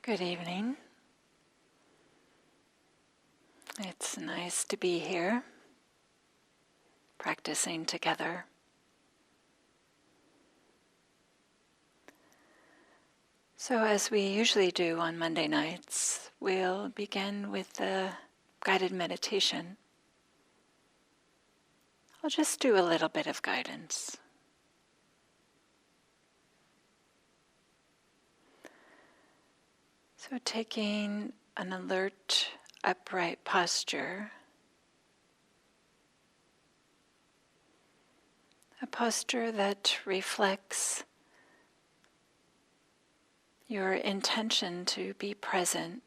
Good evening. It's nice to be here, practicing together. So as we usually do on Monday nights, we'll begin with the guided meditation. I'll just do a little bit of guidance. So taking an alert, upright posture, a posture that reflects your intention to be present,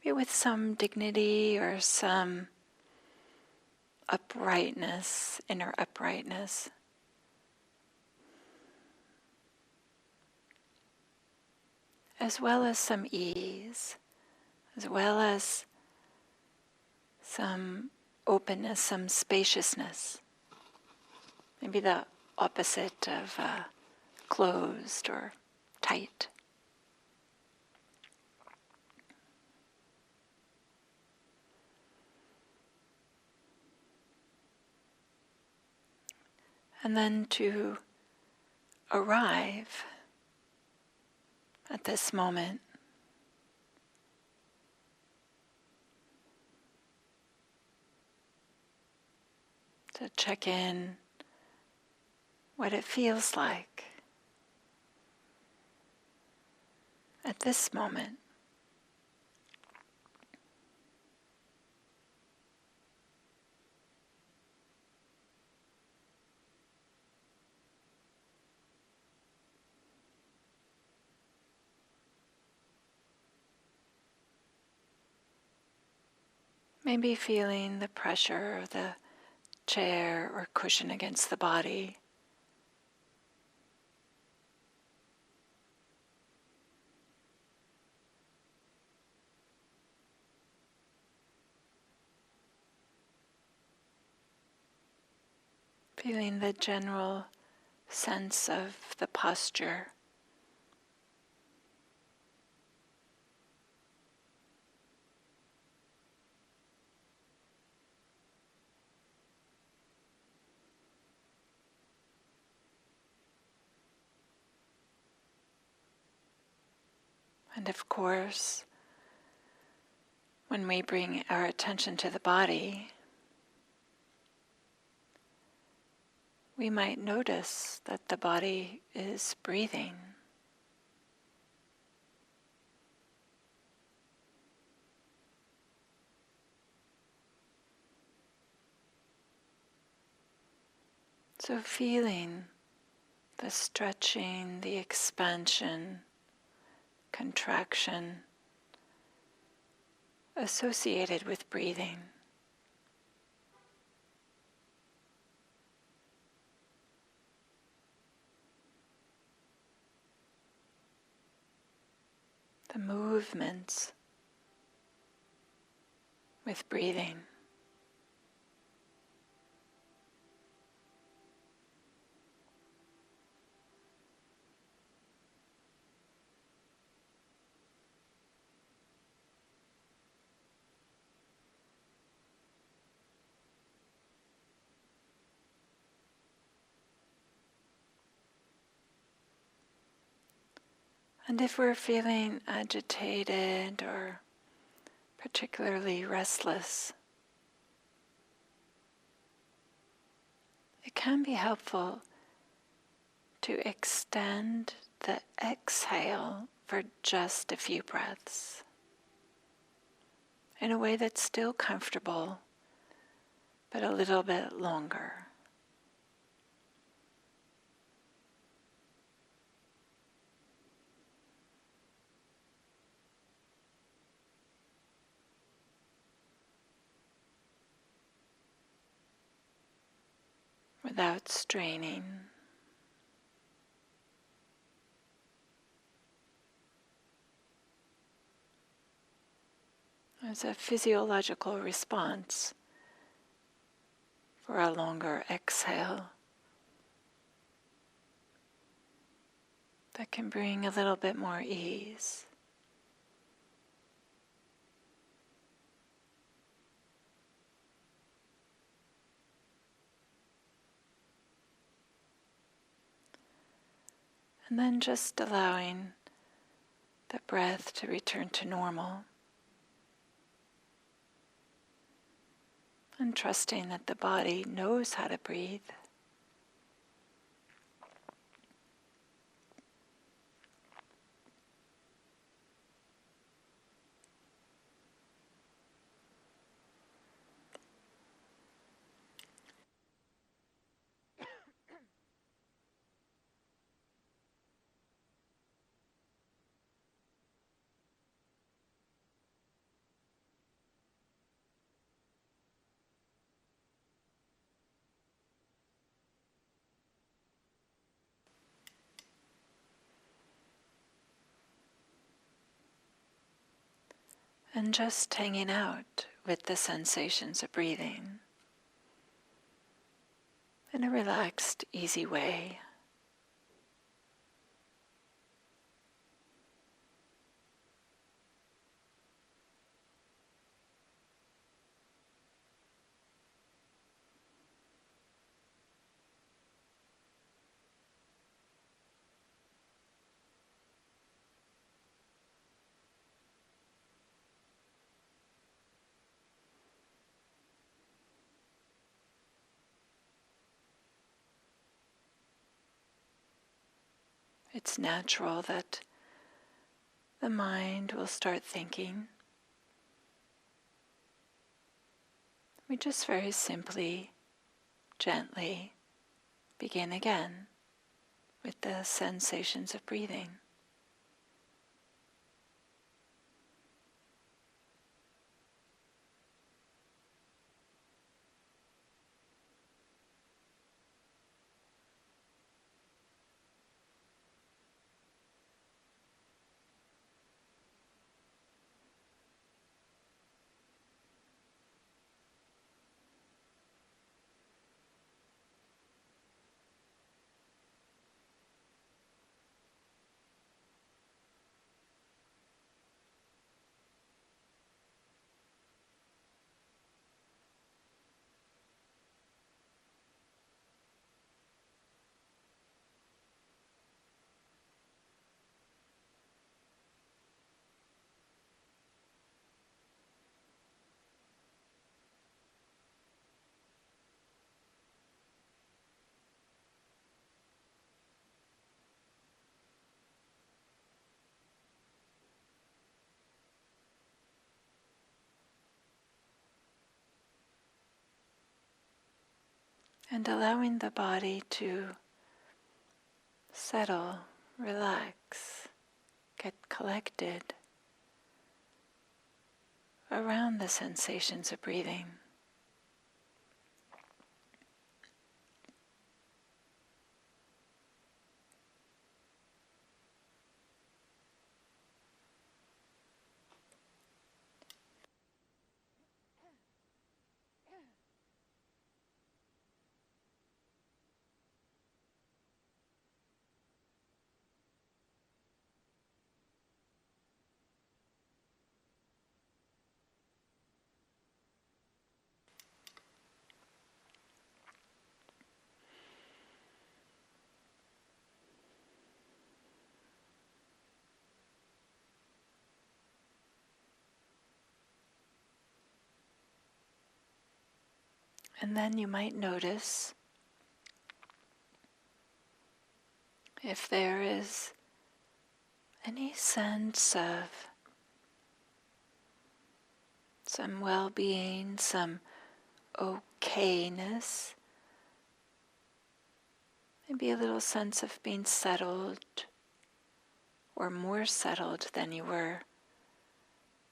maybe with some dignity or some uprightness, inner uprightness. As well as some ease, as well as some openness, some spaciousness. Maybe the opposite of closed or tight. And then to arrive at this moment, to check in what it feels like at this moment. Maybe feeling the pressure of the chair or cushion against the body. Feeling the general sense of the posture. And of course, when we bring our attention to the body, we might notice that the body is breathing. So feeling the stretching, the expansion, contraction associated with breathing. The movements with breathing. And if we're feeling agitated or particularly restless, it can be helpful to extend the exhale for just a few breaths in a way that's still comfortable, but a little bit longer. Without straining. As a physiological response for a longer exhale. that can bring a little bit more ease. And then just allowing the breath to return to normal and trusting that the body knows how to breathe. And just hanging out with the sensations of breathing in a relaxed, easy way. It's natural that the mind will start thinking. We just very simply, gently begin again with the sensations of breathing. And allowing the body to settle, relax, get collected around the sensations of breathing. And then you might notice if there is any sense of some well-being, some okayness, maybe a little sense of being settled or more settled than you were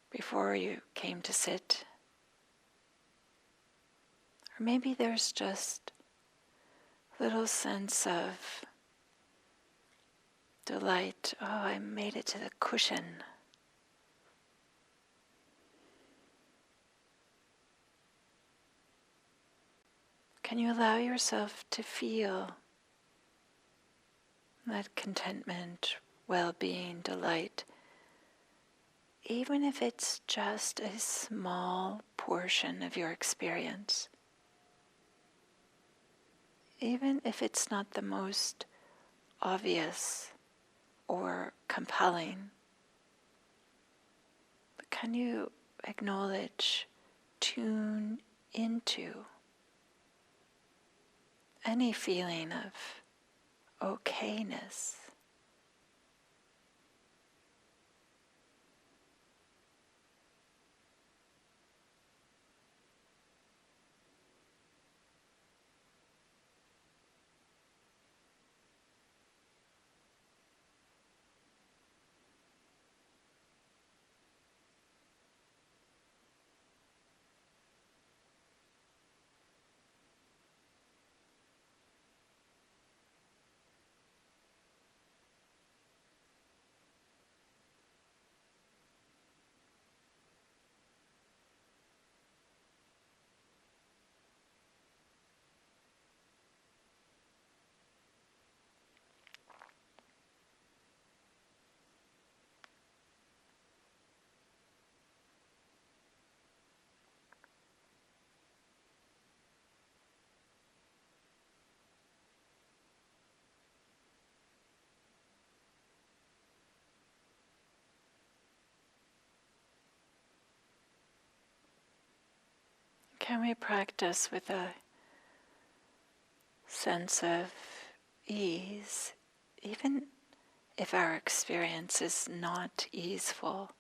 before you came to sit. Or maybe there's just a little sense of delight. Oh, I made it to the cushion. Can you allow yourself to feel that contentment, well-being, delight, even if it's just a small portion of your experience, even if it's not the most obvious or compelling, but can you acknowledge, tune into any feeling of okayness? Can we practice with a sense of ease, even if our experience is not easeful?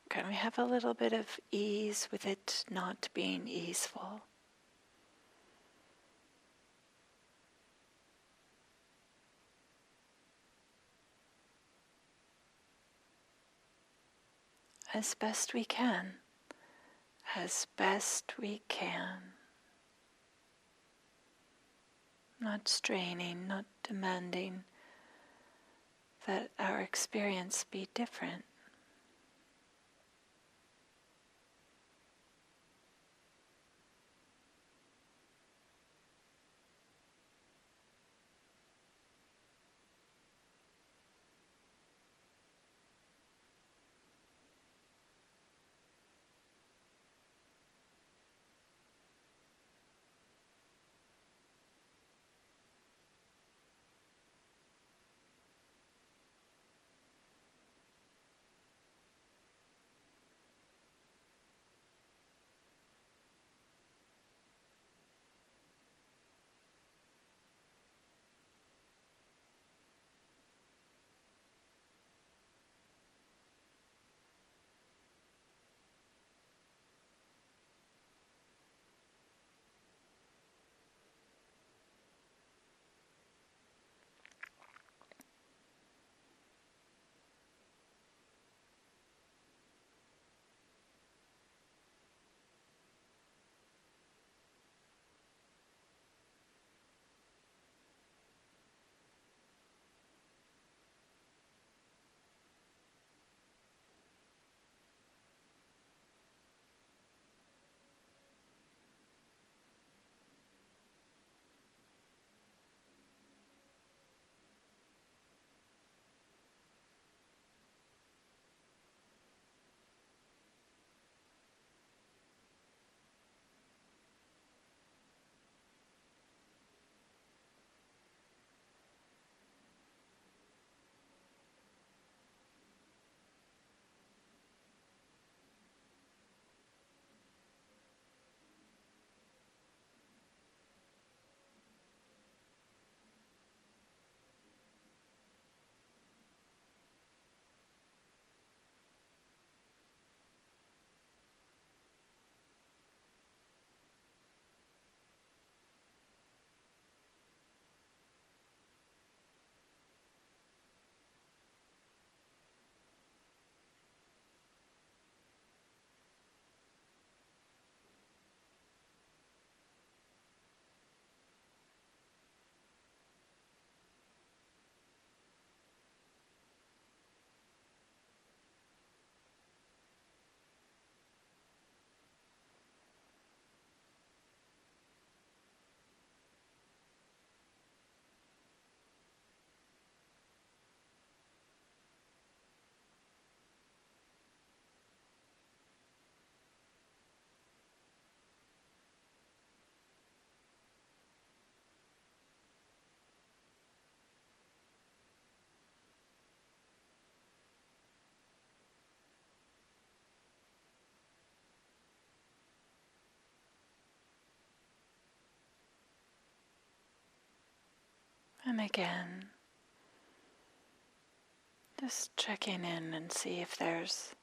Can we have a little bit of ease with it not being easeful? As best we can, as best we can. Not straining, not demanding that our experience be different. And again, just checking in and see if there's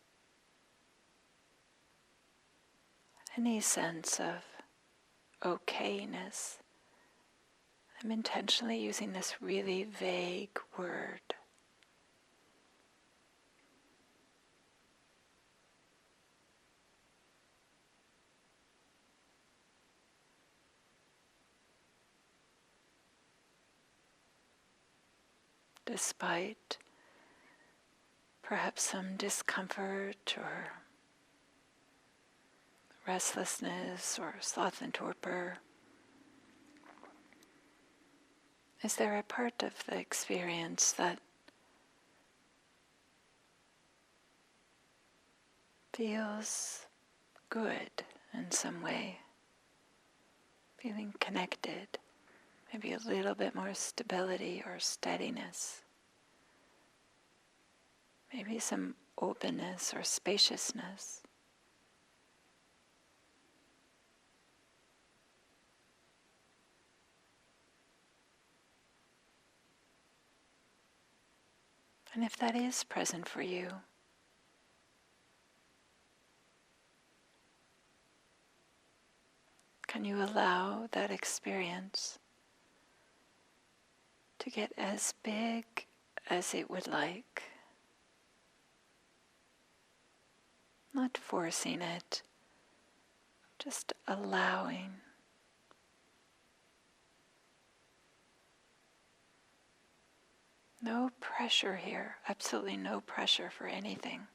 any sense of okayness. I'm intentionally using this really vague word. Despite perhaps some discomfort or restlessness or sloth and torpor, is there a part of the experience that feels good in some way, feeling connected, maybe a little bit more stability or steadiness, maybe some openness or spaciousness? And if that is present for you, can you allow that experience to get as big as it would like? Not forcing it, just allowing. No pressure here, absolutely no pressure for anything.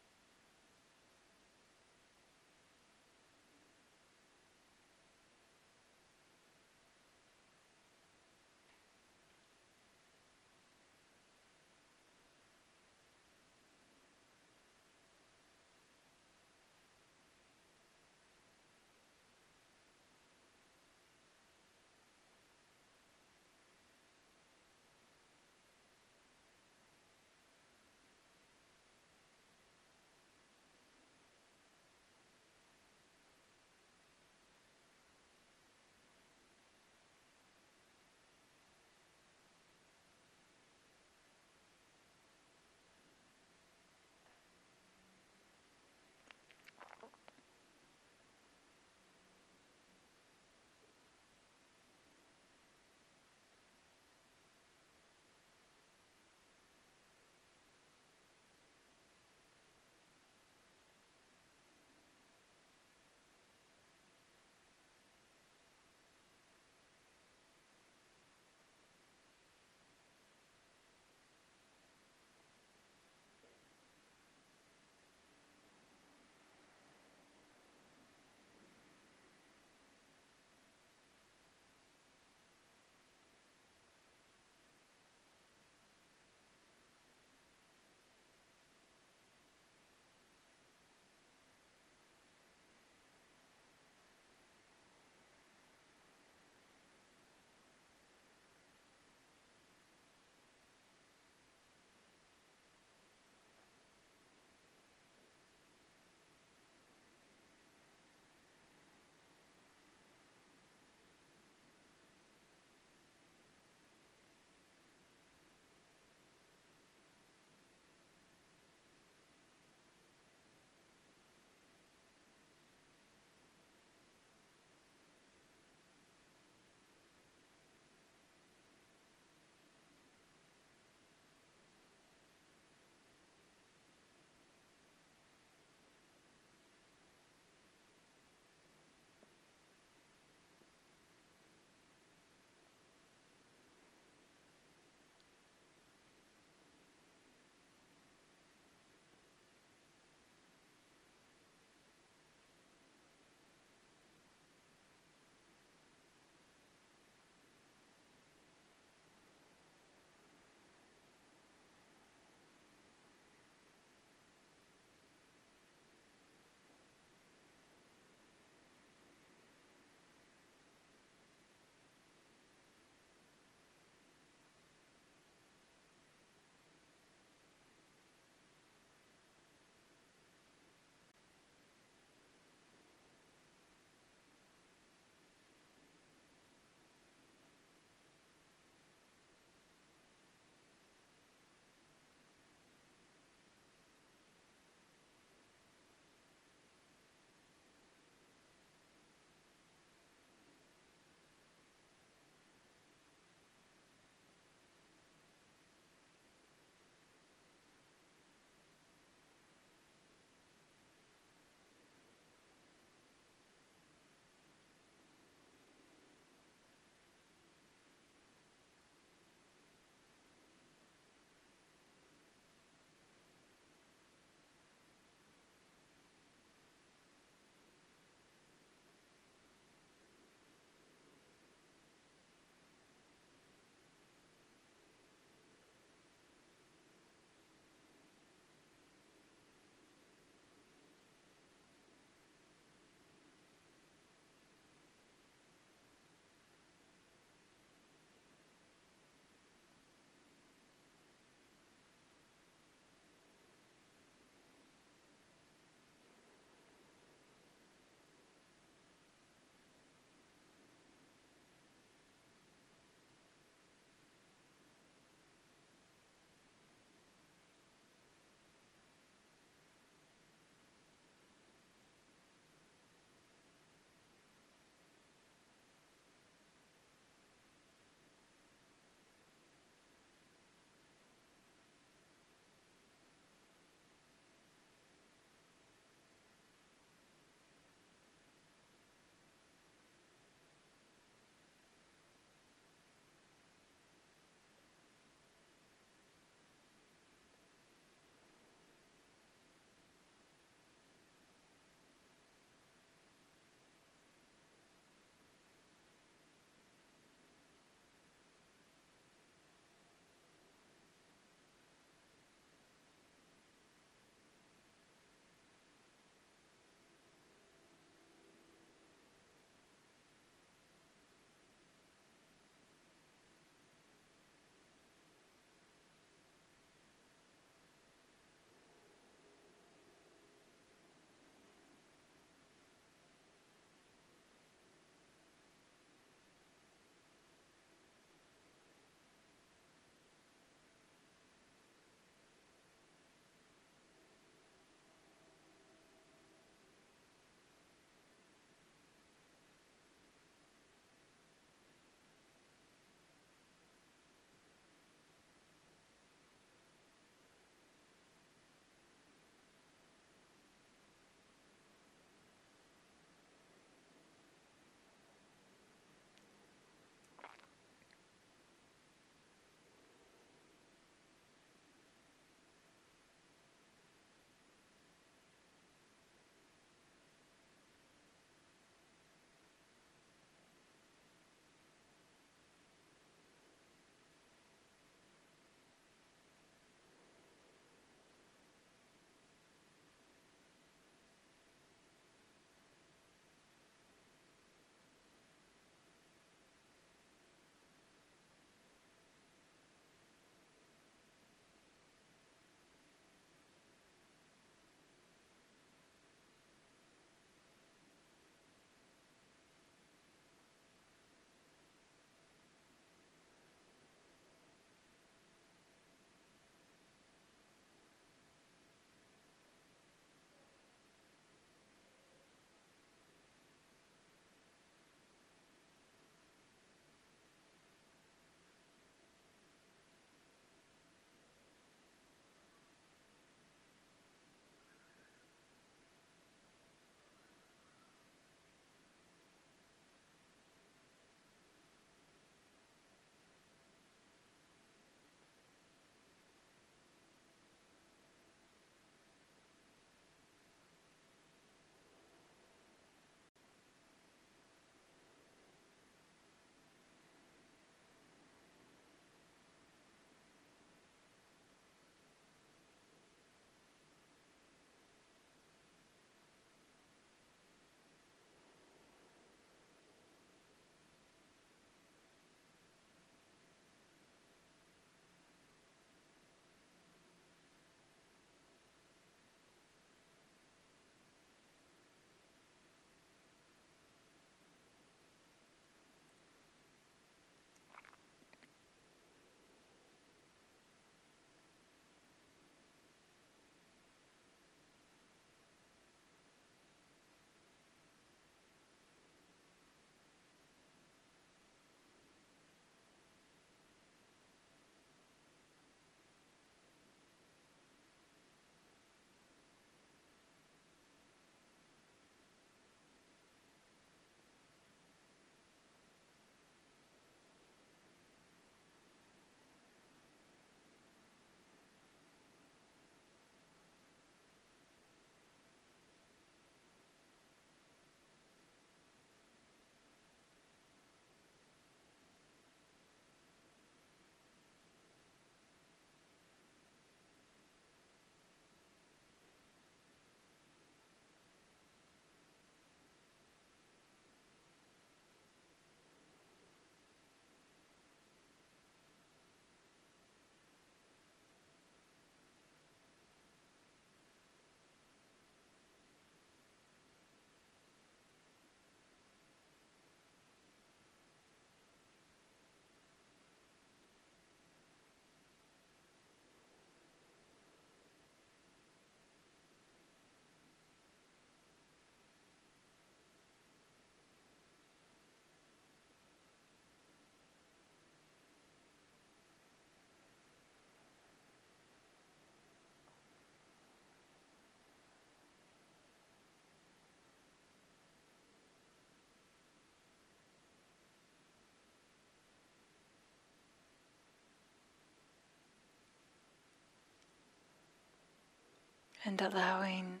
and allowing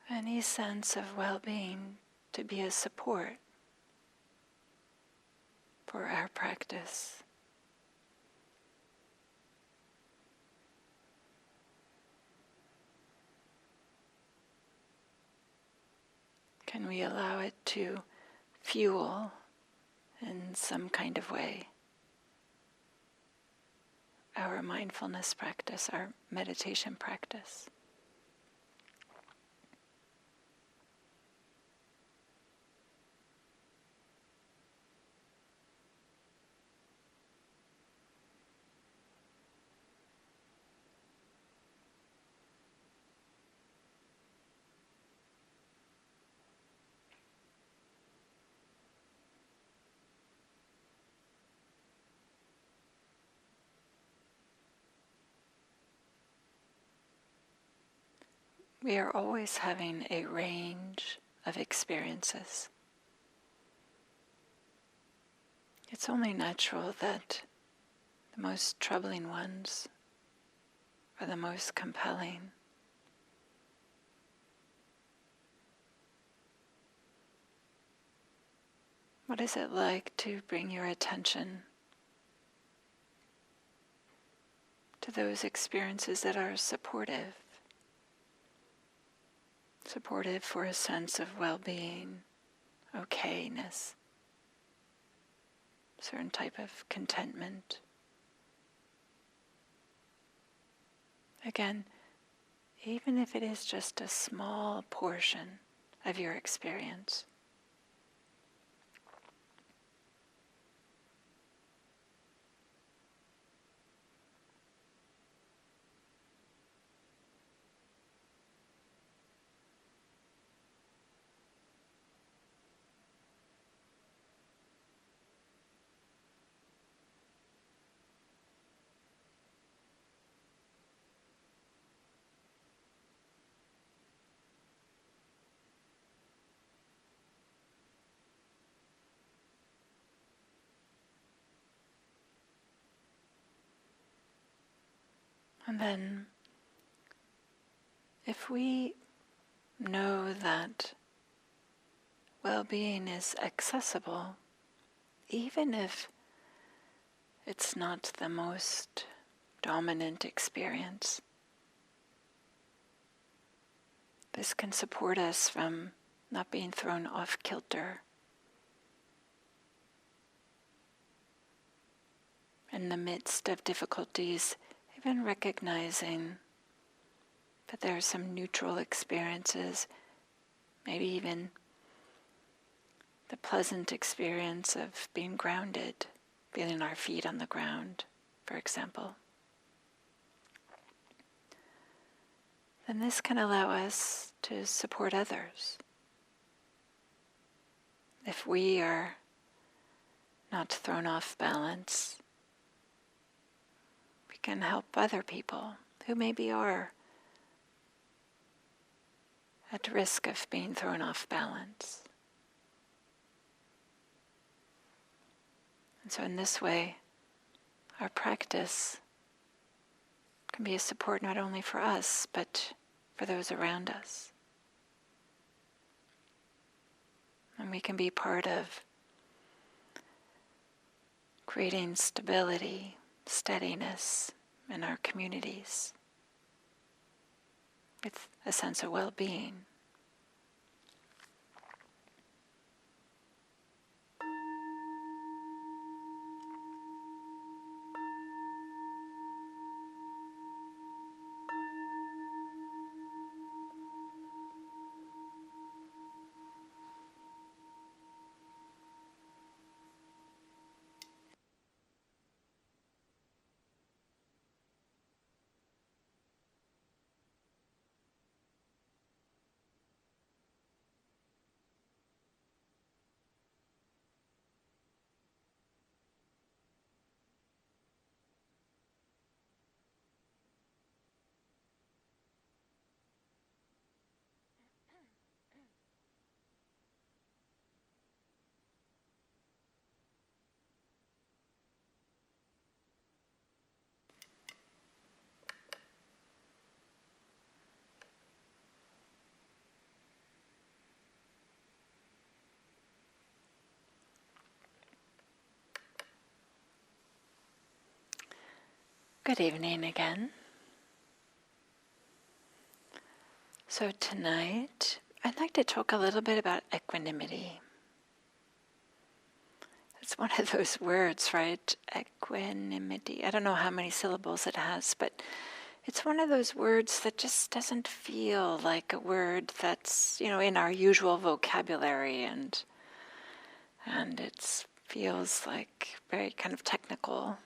any sense of well-being to be a support for our practice. Can we allow it to fuel in some kind of way our mindfulness practice, our meditation practice? We are always having a range of experiences. It's only natural that the most troubling ones are the most compelling. What is it like to bring your attention to those experiences that are supportive? Supportive for a sense of well-being, okayness, certain type of contentment. Again, even if it is just a small portion of your experience. And then, if we know that well-being is accessible, even if it's not the most dominant experience, this can support us from not being thrown off kilter in the midst of difficulties, even recognizing that there are some neutral experiences, maybe even the pleasant experience of being grounded, feeling our feet on the ground, for example. Then this can allow us to support others. If we are not thrown off balance, we can help other people who maybe are at risk of being thrown off balance. And so in this way, our practice can be a support not only for us, but for those around us. And we can be part of creating stability, steadiness in our communities with a sense of well-being. Good evening again. So tonight, I'd like to talk a little bit about equanimity. It's one of those words, right? Equanimity. I don't know how many syllables it has, but it's one of those words that just doesn't feel like a word that's, in our usual vocabulary, and it feels like very kind of technical.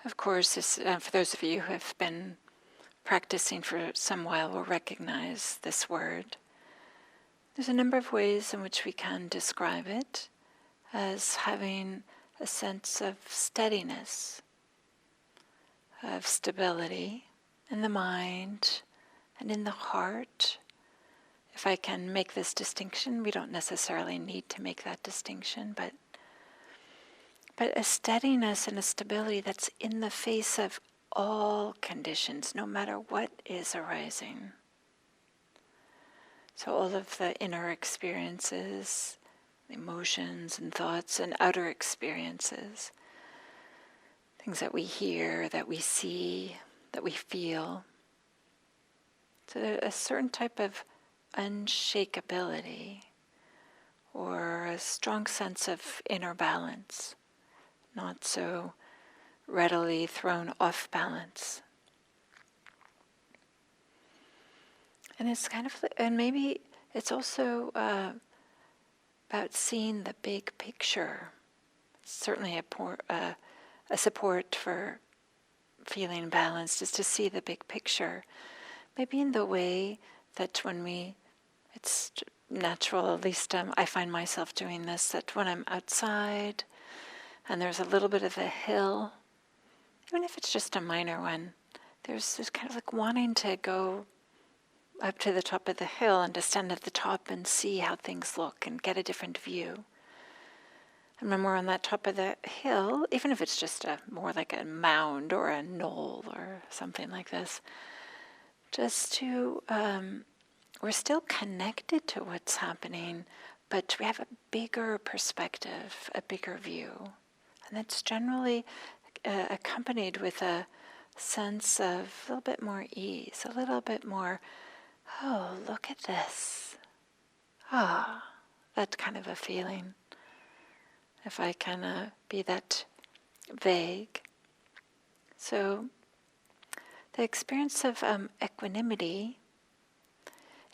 Of course, for those of you who have been practicing for some while will recognize this word. There's a number of ways in which we can describe it as having a sense of steadiness, of stability in the mind and in the heart. If I can make this distinction, we don't necessarily need to make that distinction, but a steadiness and a stability that's in the face of all conditions, no matter what is arising. So all of the inner experiences, emotions and thoughts, and outer experiences, things that we hear, that we see, that we feel. So a certain type of unshakability or a strong sense of inner balance, not so readily thrown off balance. And it's and maybe it's also about seeing the big picture. It's certainly a support for feeling balanced is to see the big picture. Maybe in the way that it's natural, at least I find myself doing this, that when I'm outside and there's a little bit of a hill, even if it's just a minor one, there's kind of like wanting to go up to the top of the hill and to stand at the top and see how things look and get a different view. And when we're on that top of the hill, even if it's just more like a mound or a knoll or something like this, just to, we're still connected to what's happening, but we have a bigger perspective, a bigger view. And that's generally accompanied with a sense of a little bit more ease, a little bit more, oh, look at this. That kind of a feeling. If I can be that vague. So the experience of equanimity,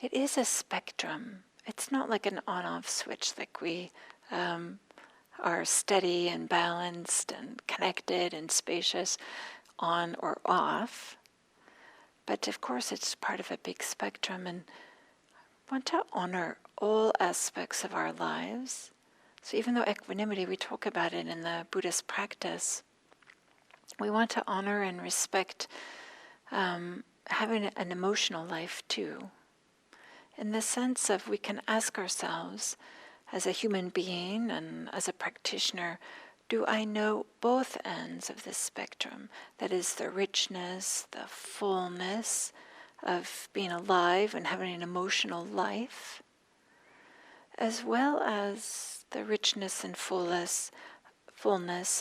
it is a spectrum. It's not like an on-off switch, like we are steady and balanced and connected and spacious on or off. But of course it's part of a big spectrum, and I want to honor all aspects of our lives. So even though equanimity, we talk about it in the Buddhist practice, we want to honor and respect having an emotional life too. In the sense of we can ask ourselves, as a human being and as a practitioner, do I know both ends of this spectrum? That is the richness, the fullness of being alive and having an emotional life, as well as the richness and fullness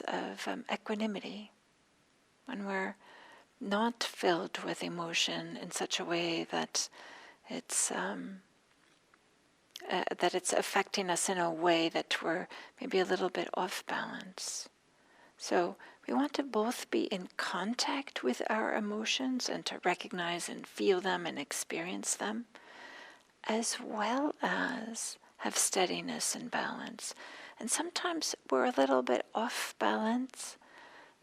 of equanimity, when we're not filled with emotion in such a way that it's affecting us in a way that we're maybe a little bit off balance. So we want to both be in contact with our emotions and to recognize and feel them and experience them, as well as have steadiness and balance. And sometimes we're a little bit off balance.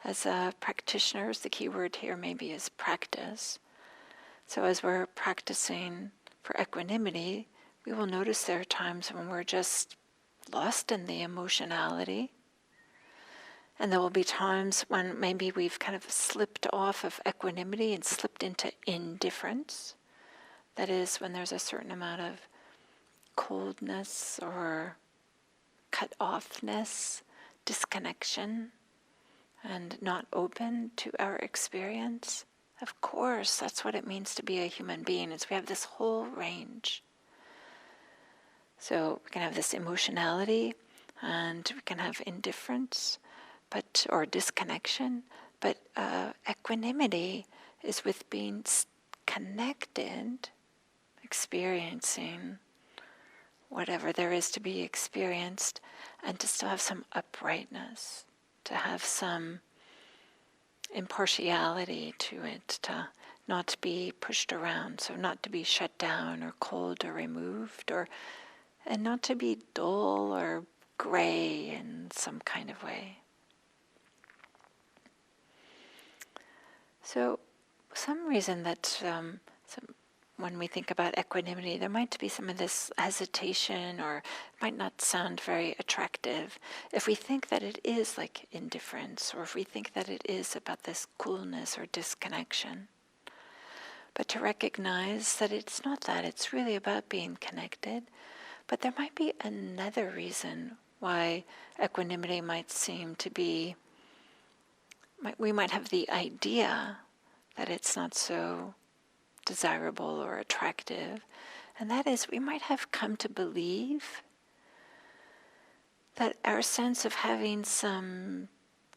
As practitioners, the key word here maybe is practice. So as we're practicing for equanimity, we will notice there are times when we're just lost in the emotionality. And there will be times when maybe we've kind of slipped off of equanimity and slipped into indifference. That is, when there's a certain amount of coldness or cut-offness, disconnection, and not open to our experience. Of course, that's what it means to be a human being, is we have this whole range. So we can have this emotionality, and we can have indifference, or disconnection, but equanimity is with being connected, experiencing whatever there is to be experienced, and to still have some uprightness, to have some impartiality to it, to not be pushed around, so not to be shut down or cold or removed, and not to be dull or gray in some kind of way. So some reason that when we think about equanimity, there might be some of this hesitation, or it might not sound very attractive if we think that it is like indifference, or if we think that it is about this coolness or disconnection. But to recognize that it's not that, it's really about being connected. But there might be another reason why equanimity might seem to be, we might have the idea that it's not so desirable or attractive, and that is we might have come to believe that our sense of having some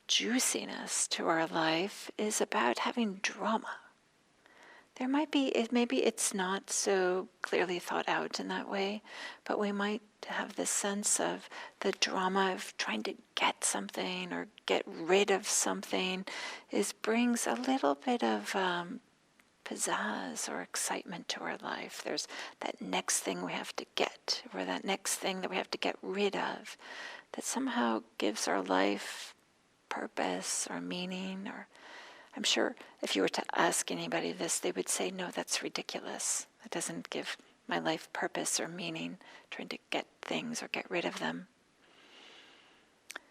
juiciness to our life is about having drama. There might be, maybe it's not so clearly thought out in that way, but we might have this sense of the drama of trying to get something or get rid of something brings a little bit of pizzazz or excitement to our life. There's that next thing we have to get, or that next thing that we have to get rid of, that somehow gives our life purpose or meaning. Or I'm sure if you were to ask anybody this, they would say, no, that's ridiculous. That doesn't give my life purpose or meaning, trying to get things or get rid of them.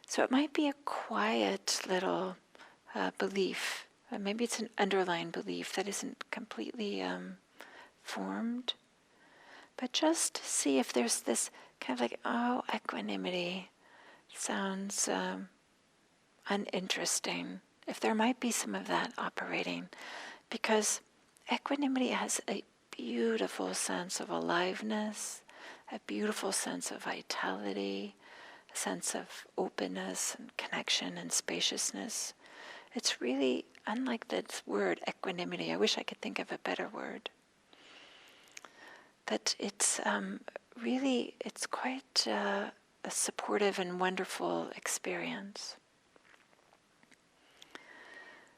So it might be a quiet little belief. Maybe it's an underlying belief that isn't completely formed. But just see if there's this kind of like, oh, equanimity sounds uninteresting. If there might be some of that operating. Because equanimity has a beautiful sense of aliveness, a beautiful sense of vitality, a sense of openness and connection and spaciousness. It's really, unlike this word equanimity, I wish I could think of a better word, that it's really, it's quite a supportive and wonderful experience.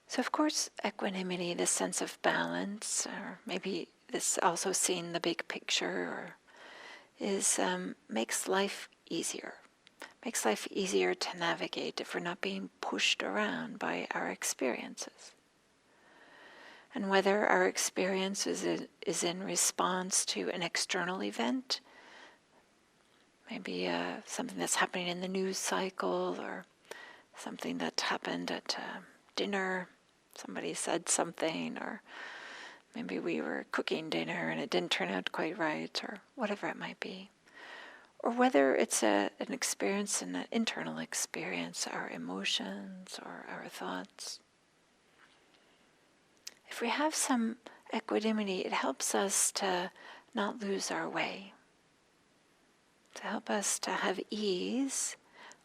So of course, equanimity, this sense of balance, or maybe this also seeing the big picture, makes life easier. Makes life easier to navigate if we're not being pushed around by our experiences. And whether our experience is in response to an external event, maybe something that's happening in the news cycle, or something that happened at dinner, somebody said something, or maybe we were cooking dinner and it didn't turn out quite right, or whatever it might be. Or whether it's an experience, an internal experience, our emotions or our thoughts. If we have some equanimity, it helps us to not lose our way, to help us to have ease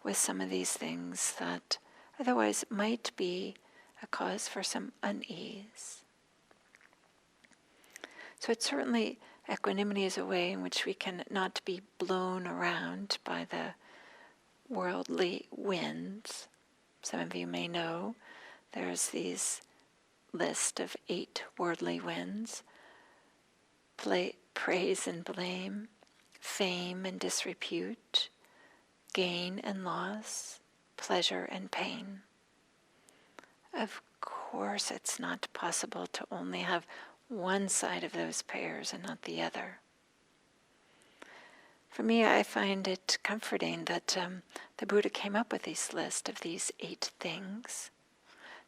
with some of these things that otherwise might be a cause for some unease. So it's certainly, equanimity is a way in which we can not be blown around by the worldly winds. Some of you may know there's these list of 8 worldly winds: praise and blame, fame and disrepute, gain and loss, pleasure and pain. Of course, it's not possible to only have one side of those pairs and not the other. For me, I find it comforting that the Buddha came up with this list of these 8 things.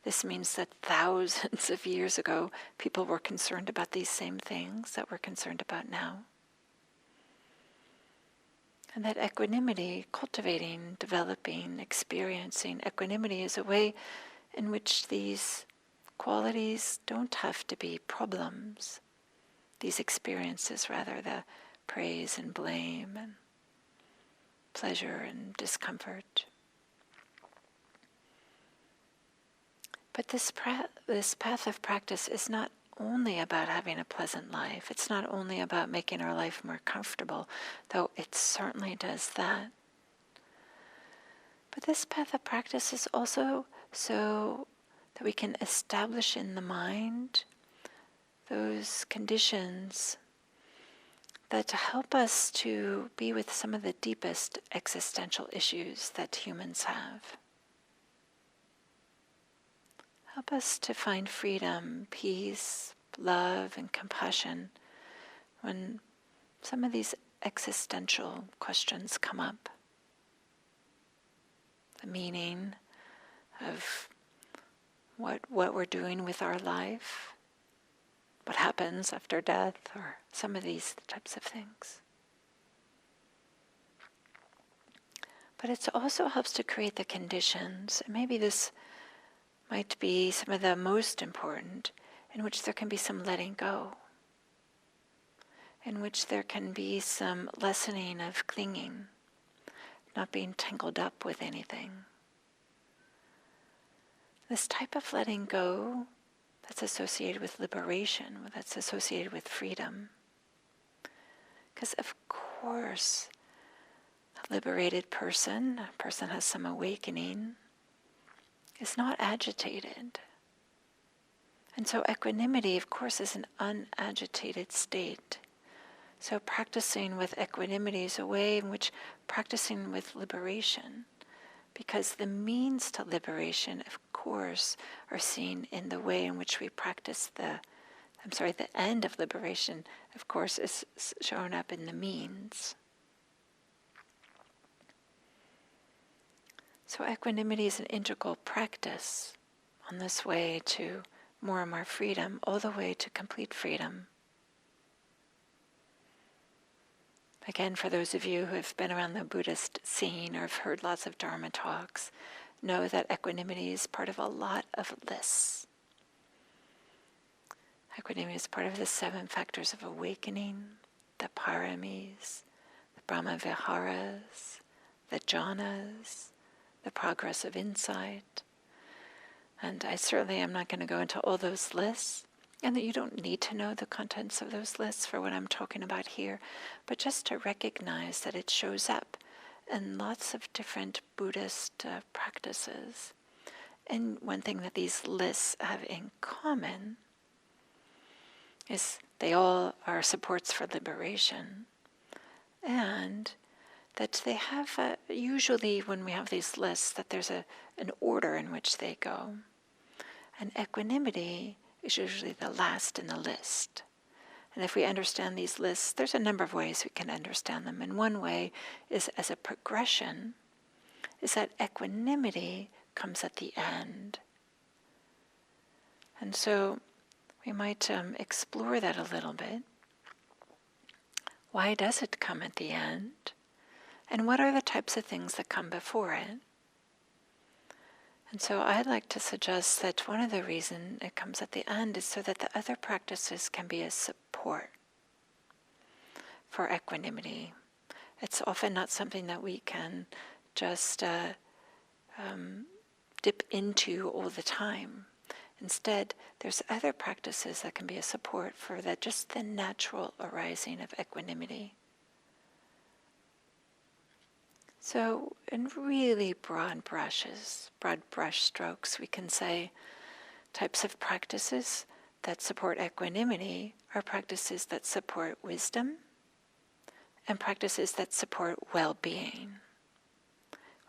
This means that thousands of years ago, people were concerned about these same things that we're concerned about now. And that equanimity, cultivating, developing, experiencing equanimity is a way in which these qualities don't have to be problems. These experiences, rather, the praise and blame and pleasure and discomfort. But this path of practice is not only about having a pleasant life. It's not only about making our life more comfortable, though it certainly does that. But this path of practice is also so that we can establish in the mind those conditions that help us to be with some of the deepest existential issues that humans have. Help us to find freedom, peace, love, and compassion when some of these existential questions come up. The meaning of what we're doing with our life, what happens after death, or some of these types of things. But it also helps to create the conditions, and maybe this might be some of the most important, in which there can be some letting go, in which there can be some lessening of clinging, not being tangled up with anything. This type of letting go that's associated with liberation, that's associated with freedom. Because of course, a liberated person, a person has some awakening, is not agitated. And so equanimity, of course, is an unagitated state. So practicing with equanimity is a way in which practicing with liberation, because the means to liberation, of course, are seen in the way in which we practice the end of liberation, of course, is shown up in the means. So equanimity is an integral practice on this way to more and more freedom, all the way to complete freedom. Again, for those of you who have been around the Buddhist scene or have heard lots of Dharma talks, know that equanimity is part of a lot of lists. Equanimity is part of the 7 factors of awakening, the paramis, the Brahma viharas, the jhanas, the progress of insight. And I certainly am not going to go into all those lists, and that you don't need to know the contents of those lists for what I'm talking about here, but just to recognize that it shows up in lots of different Buddhist practices. And one thing that these lists have in common is they all are supports for liberation, and that they have, usually when we have these lists, that there's an order in which they go. And equanimity is usually the last in the list. And if we understand these lists, there's a number of ways we can understand them. And one way is as a progression, is that equanimity comes at the end. And so we might explore that a little bit. Why does it come at the end? And what are the types of things that come before it? And so I'd like to suggest that one of the reasons it comes at the end is so that the other practices can be a support for equanimity. It's often not something that we can just dip into all the time. Instead, there's other practices that can be a support for just the natural arising of equanimity. So in really broad brush strokes, we can say types of practices that support equanimity are practices that support wisdom and practices that support well-being.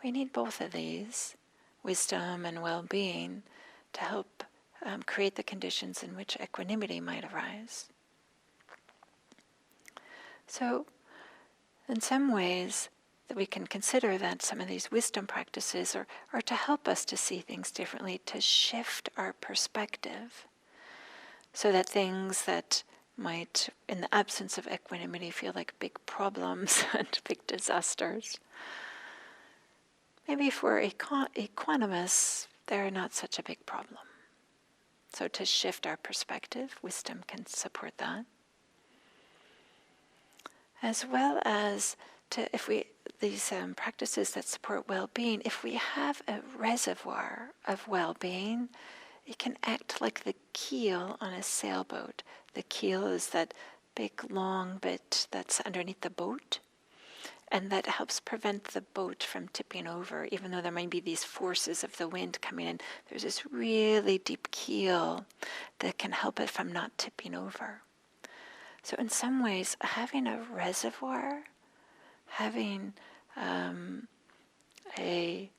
We need both of these, wisdom and well-being, to help create the conditions in which equanimity might arise. So in some ways, that we can consider that some of these wisdom practices are to help us to see things differently, to shift our perspective, so that things that might, in the absence of equanimity, feel like big problems and big disasters, maybe for equanimous, they're not such a big problem. So to shift our perspective, wisdom can support that. As well as these practices that support well-being, if we have a reservoir of well-being it can act like the keel on a sailboat. The keel is that big long bit that's underneath the boat, and that helps prevent the boat from tipping over. Even though there might be these forces of the wind coming in, there's this really deep keel that can help it from not tipping over. So in some ways, having a reservoir, having a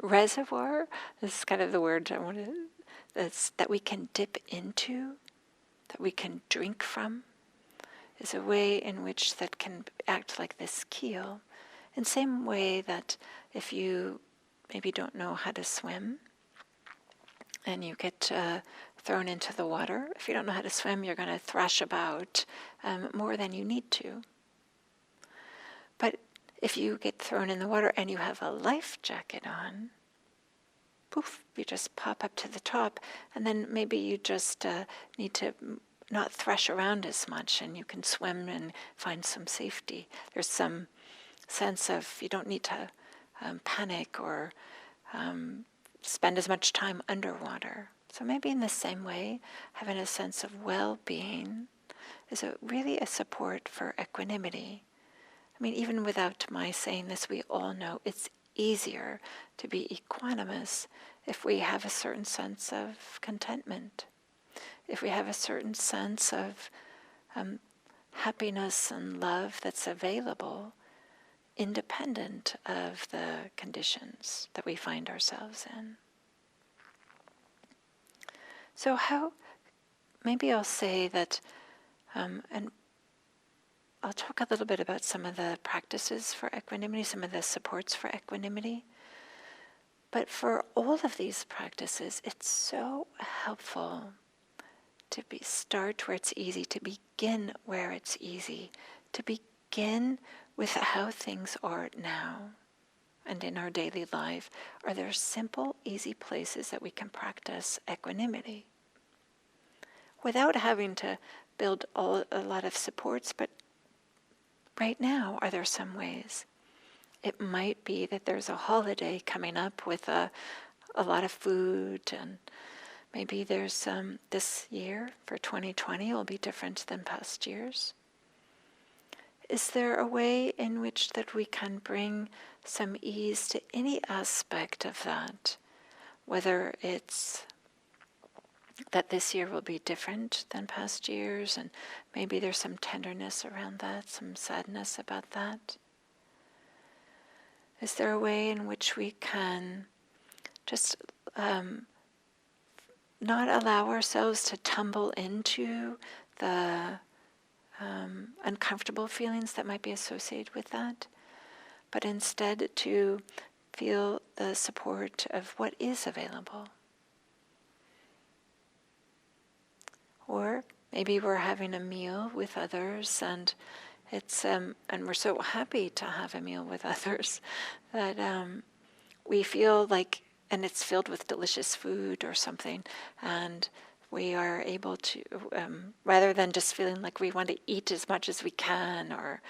reservoir, this is kind of the word I wanted, that we can dip into, that we can drink from, is a way in which that can act like this keel. In the same way that if you maybe don't know how to swim and you get thrown into the water, if you don't know how to swim, you're going to thrash about more than you need to. But if you get thrown in the water and you have a life jacket on, poof, you just pop up to the top, and then maybe you just need to not thrash around as much, and you can swim and find some safety. There's some sense of you don't need to panic or spend as much time underwater. So maybe in the same way, having a sense of well-being is really a support for equanimity. I mean, even without my saying this, we all know it's easier to be equanimous if we have a certain sense of contentment, if we have a certain sense of happiness and love that's available, independent of the conditions that we find ourselves in. So maybe I'll say that, and I'll talk a little bit about some of the practices for equanimity, some of the supports for equanimity. But for all of these practices, it's so helpful to start where it's easy, to begin where it's easy, to begin with how things are now and in our daily life. Are there simple, easy places that we can practice equanimity without having to build a lot of supports? But right now, are there some ways? It might be that there's a holiday coming up with a lot of food, and maybe there's this year for 2020 will be different than past years. Is there a way in which that we can bring some ease to any aspect of that, whether it's that this year will be different than past years, and maybe there's some tenderness around that, some sadness about that? Is there a way in which we can just not allow ourselves to tumble into the uncomfortable feelings that might be associated with that, but instead to feel the support of what is available? Or maybe we're having a meal with others, and it's and we're so happy to have a meal with others that we feel like, and it's filled with delicious food or something, and we are able to, rather than just feeling like we want to eat as much as we can, or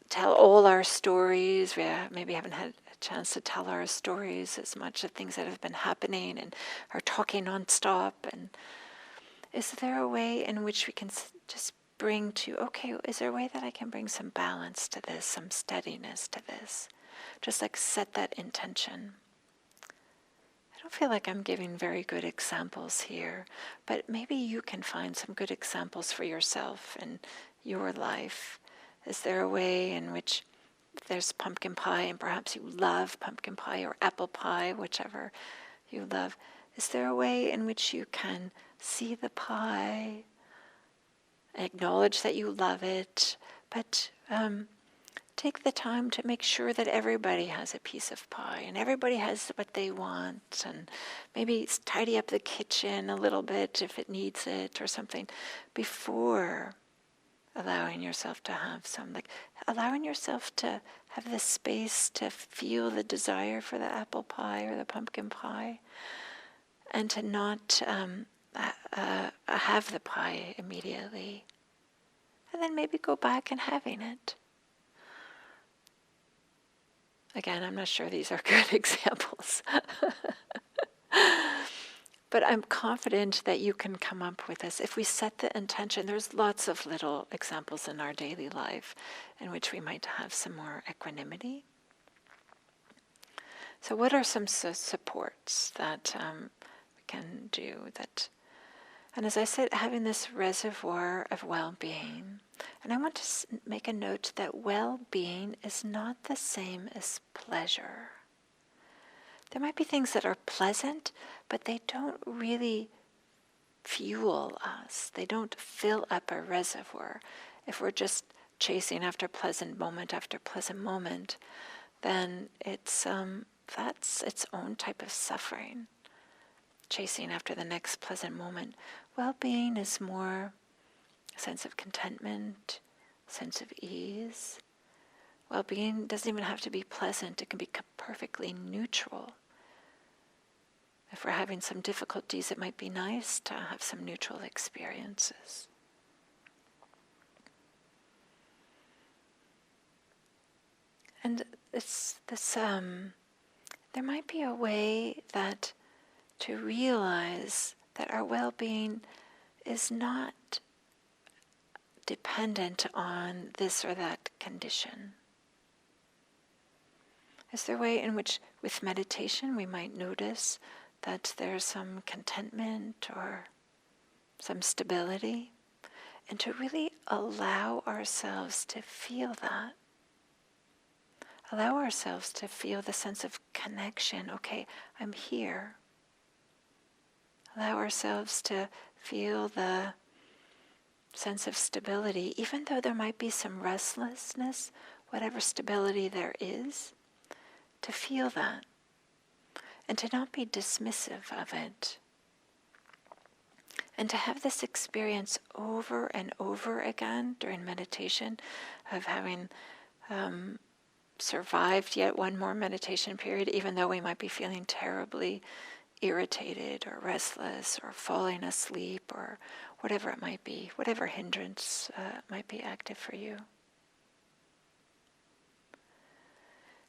tell all our stories. We maybe haven't had a chance to tell our stories as much of things that have been happening, and are talking nonstop. And is there a way in which we can just bring to, okay, is there a way that I can bring some balance to this, some steadiness to this? Just like set that intention. I don't feel like I'm giving very good examples here, but maybe you can find some good examples for yourself in your life. Is there a way in which there's pumpkin pie, and perhaps you love pumpkin pie or apple pie, whichever you love? Is there a way in which you can see the pie, acknowledge that you love it, but take the time to make sure that everybody has a piece of pie and everybody has what they want, and maybe tidy up the kitchen a little bit if it needs it or something before allowing yourself to have some, like allowing yourself to have the space to feel the desire for the apple pie or the pumpkin pie, and to not have the pie immediately, and then maybe go back and having it. Again, I'm not sure these are good examples. But I'm confident that you can come up with this. If we set the intention, there's lots of little examples in our daily life in which we might have some more equanimity. So what are some supports that we can do that? And as I said, having this reservoir of well-being. And I want to make a note that well-being is not the same as pleasure. There might be things that are pleasant, but they don't really fuel us. They don't fill up a reservoir. If we're just chasing after pleasant moment after pleasant moment, then that's its own type of suffering. Chasing after the next pleasant moment. Well-being is more a sense of contentment, sense of ease. Well-being doesn't even have to be pleasant. It can be perfectly neutral. If we're having some difficulties, it might be nice to have some neutral experiences. And it's this. There might be a way that to realize that our well-being is not dependent on this or that condition. Is there a way in which, with meditation, we might notice that there's some contentment or some stability, and to really allow ourselves to feel that. Allow ourselves to feel the sense of connection. Okay, I'm here. Allow ourselves to feel the sense of stability, even though there might be some restlessness, whatever stability there is, to feel that. And to not be dismissive of it. And to have this experience over and over again during meditation of having survived yet one more meditation period, even though we might be feeling terribly irritated or restless or falling asleep or whatever it might be, whatever hindrance might be active for you.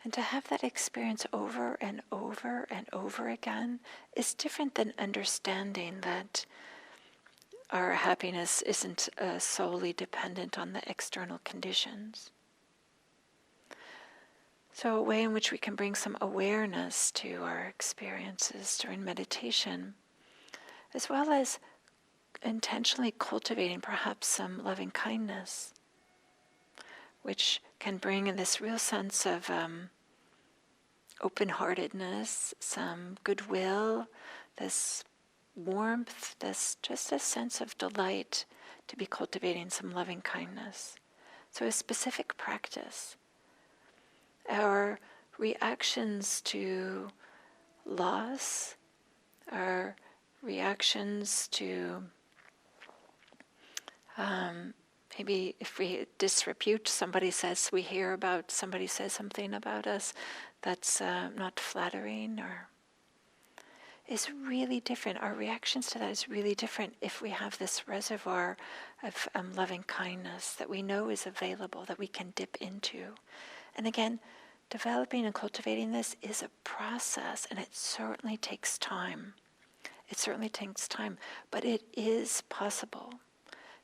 And to have that experience over and over and over again is different than understanding that our happiness isn't solely dependent on the external conditions. So a way in which we can bring some awareness to our experiences during meditation, as well as intentionally cultivating perhaps some loving kindness, which can bring in this real sense of open-heartedness, some goodwill, this warmth, this just a sense of delight to be cultivating some loving kindness. So a specific practice. Our reactions to loss, our reactions to maybe if we disrepute, we hear about somebody says something about us that's not flattering or is really different. Our reactions to that is really different if we have this reservoir of loving kindness that we know is available, that we can dip into. And again, developing and cultivating this is a process, and it certainly takes time. But it is possible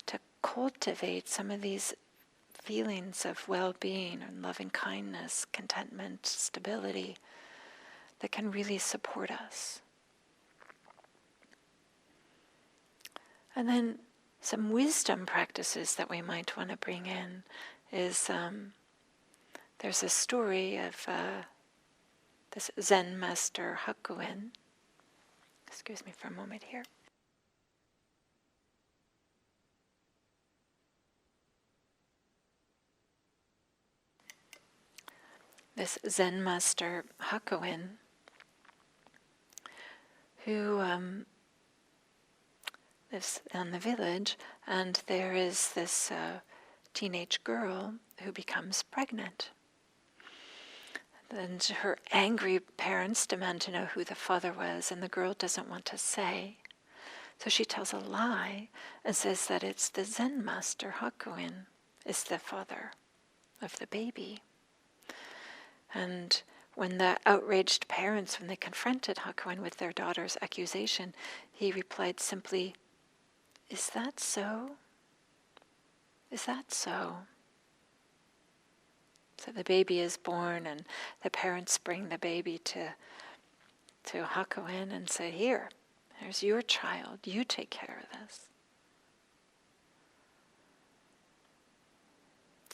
to cultivate some of these feelings of well-being and loving kindness, contentment, stability that can really support us. And then some wisdom practices that we might want to bring in is there's a story of this Zen master Hakuin. Excuse me for a moment here. This Zen master Hakuin, who lives in the village, and there is this teenage girl who becomes pregnant. And her angry parents demand to know who the father was, and the girl doesn't want to say. So she tells a lie and says that it's the Zen master Hakuin is the father of the baby. And when the outraged parents, when they confronted Hakuin with their daughter's accusation, he replied simply, "Is that so? Is that so?" So the baby is born, and the parents bring the baby to Hakuin and say, here's your child, you take care of this.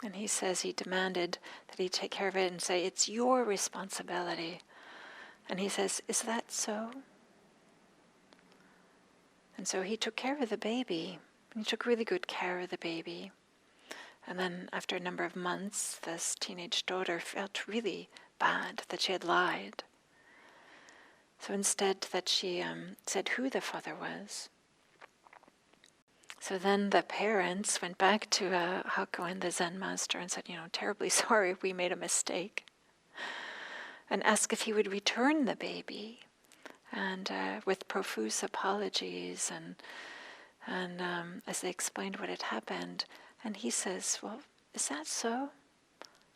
And he says he demanded that he take care of it and say, it's your responsibility. And he says, is that so? And so he took care of the baby. He took really good care of the baby. And then after a number of months, this teenage daughter felt really bad that she had lied. So instead that she said who the father was. So then the parents went back to Hakuin, the Zen master, and said, terribly sorry, we made a mistake. And asked if he would return the baby, and with profuse apologies, and as they explained what had happened. And he says, well, is that so?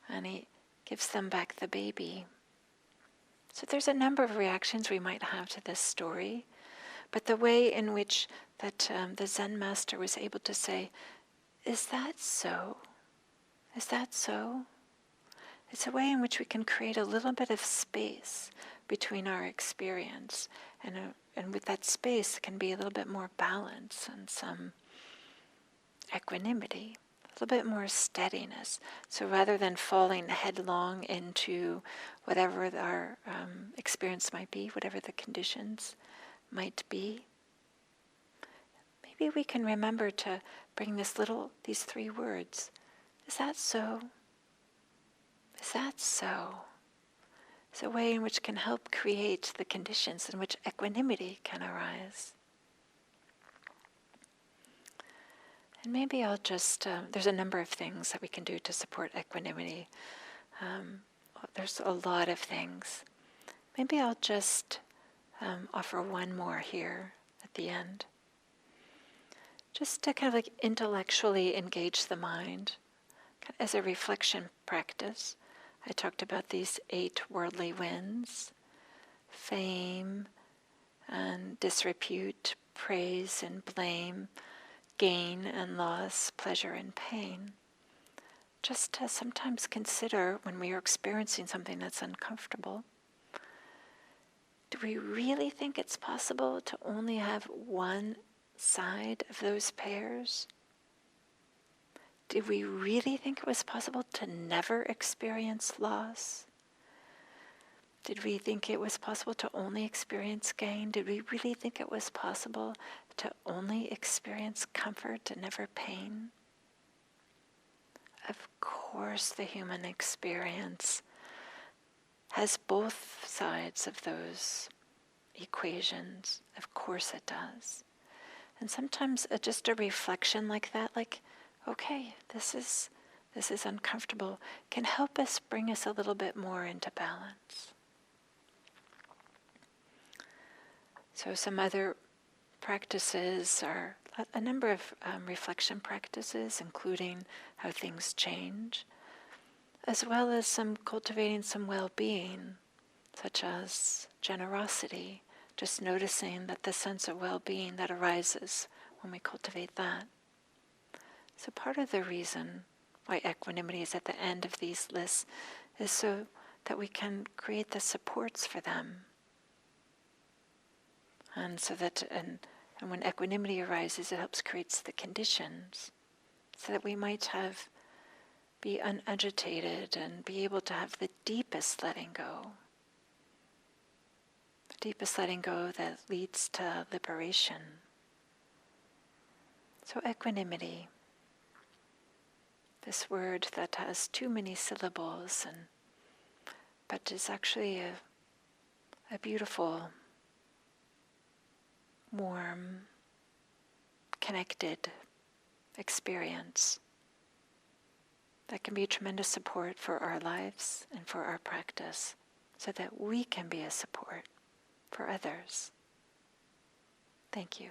And he gives them back the baby. So there's a number of reactions we might have to this story, but the way in which that the Zen master was able to say, is that so? Is that so? It's a way in which we can create a little bit of space between our experience, and with that space can be a little bit more balance and some equanimity, a little bit more steadiness. So rather than falling headlong into whatever our experience might be, whatever the conditions might be, maybe we can remember to bring these 3 words. Is that so? Is that so? It's a way in which can help create the conditions in which equanimity can arise. And maybe I'll just, there's a number of things that we can do to support equanimity. There's a lot of things. Maybe I'll just offer one more here at the end. Just to kind of like intellectually engage the mind as a reflection practice. I talked about these 8 worldly winds: fame and disrepute, praise and blame, gain and loss, pleasure and pain. Just to sometimes consider when we are experiencing something that's uncomfortable, do we really think it's possible to only have one side of those pairs? Did we really think it was possible to never experience loss? Did we think it was possible to only experience gain? Did we really think it was possible to only experience comfort and never pain? Of course, the human experience has both sides of those equations. Of course it does. And sometimes just a reflection like that, like, okay, this is uncomfortable, can help us bring us a little bit more into balance. So some other practices are a number of reflection practices, including how things change, as well as some cultivating some well-being, such as generosity, just noticing that the sense of well-being that arises when we cultivate that. So part of the reason why equanimity is at the end of these lists is so that we can create the supports for them. And so that, and when equanimity arises, it helps create the conditions so that we might be unagitated and be able to have the deepest letting go. The deepest letting go that leads to liberation. So equanimity, this word that has too many syllables, but is actually a beautiful, warm, connected experience that can be a tremendous support for our lives and for our practice, so that we can be a support for others. Thank you.